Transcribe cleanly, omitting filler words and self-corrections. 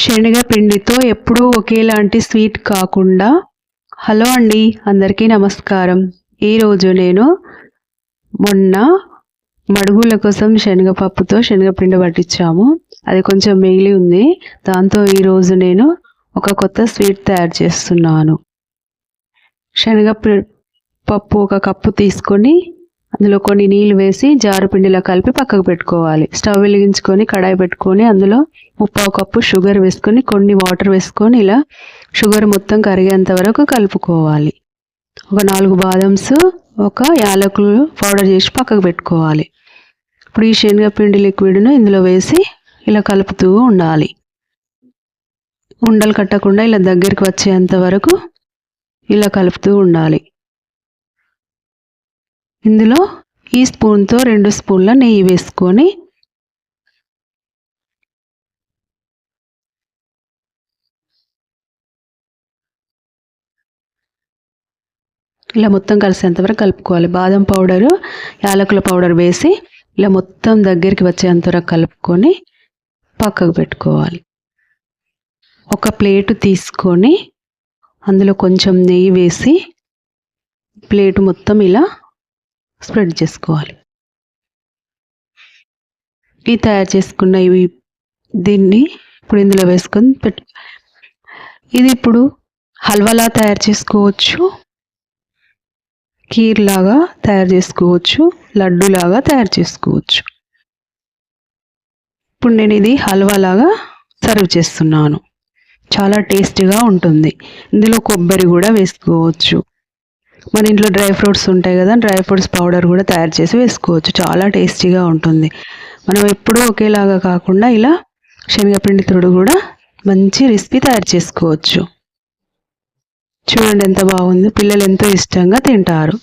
శనగపిండితో ఎప్పుడూ ఒకేలాంటి స్వీట్ కాకుండా. హలో అండి, అందరికీ నమస్కారం. ఈరోజు నేను మొన్న మడుగుల కోసం శనగపప్పుతో శనగపిండి పట్టించాము. అది కొంచెం మిగిలి ఉంది. దాంతో ఈరోజు నేను ఒక కొత్త స్వీట్ తయారు చేస్తున్నాను. శనగపప్పు ఒక కప్పు తీసుకొని అందులో కొన్ని నీళ్ళు వేసి జారుపిండిలా కలిపి పక్కకు పెట్టుకోవాలి. స్టవ్ వెలిగించుకొని కడాయి పెట్టుకొని అందులో 1/2 కప్పు షుగర్ వేసుకొని కొన్ని వాటర్ వేసుకొని ఇలా షుగర్ మొత్తం కరిగేంత వరకు కలుపుకోవాలి. ఒక 4 బాదమ్స్, ఒక యాలకులు పౌడర్ చేసి పక్కకు పెట్టుకోవాలి. ఇప్పుడు ఈ శనగపిండి లిక్విడ్ను ఇందులో వేసి ఇలా కలుపుతూ ఉండాలి. ఉండలు కట్టకుండా ఇలా దగ్గరికి వచ్చేంత వరకు ఇలా కలుపుతూ ఉండాలి. ఇందులో ఈ స్పూన్తో 2 స్పూన్ల నెయ్యి వేసుకొని ఇలా మొత్తం కలిసేంత వరకు కలుపుకోవాలి. బాదం పౌడరు, యాలకుల పౌడర్ వేసి ఇలా మొత్తం దగ్గరికి వచ్చేంత వరకు కలుపుకొని పక్కకు పెట్టుకోవాలి. ఒక ప్లేటు తీసుకొని అందులో కొంచెం నెయ్యి వేసి ప్లేటు మొత్తం ఇలా స్ప్రెడ్ చేసుకోవాలి. ఈ తయారు చేసుకున్న దీన్ని ఇప్పుడు ఇందులో వేసుకొని ఇది ఇప్పుడు హల్వాలా తయారు చేసుకోవచ్చు, కీర్ లాగా తయారు చేసుకోవచ్చు, లడ్డు లాగా తయారు చేసుకోవచ్చు. ఇప్పుడు నేను ఇది హల్వా లాగా సర్వ్ చేస్తున్నాను. చాలా టేస్టీగా ఉంటుంది. ఇందులో కొబ్బరి కూడా వేసుకోవచ్చు. మన ఇంట్లో డ్రై ఫ్రూట్స్ ఉంటాయి కదా, డ్రై ఫ్రూట్స్ పౌడర్ కూడా తయారు చేసి వేసుకోవచ్చు. చాలా టేస్టీగా ఉంటుంది. మనం ఎప్పుడూ ఒకేలాగా కాకుండా ఇలా శనగపిండితో కూడా మంచి రెసిపీ తయారు చేసుకోవచ్చు. చూడండి ఎంత బాగుంది. పిల్లలు ఎంతో ఇష్టంగా తింటారు.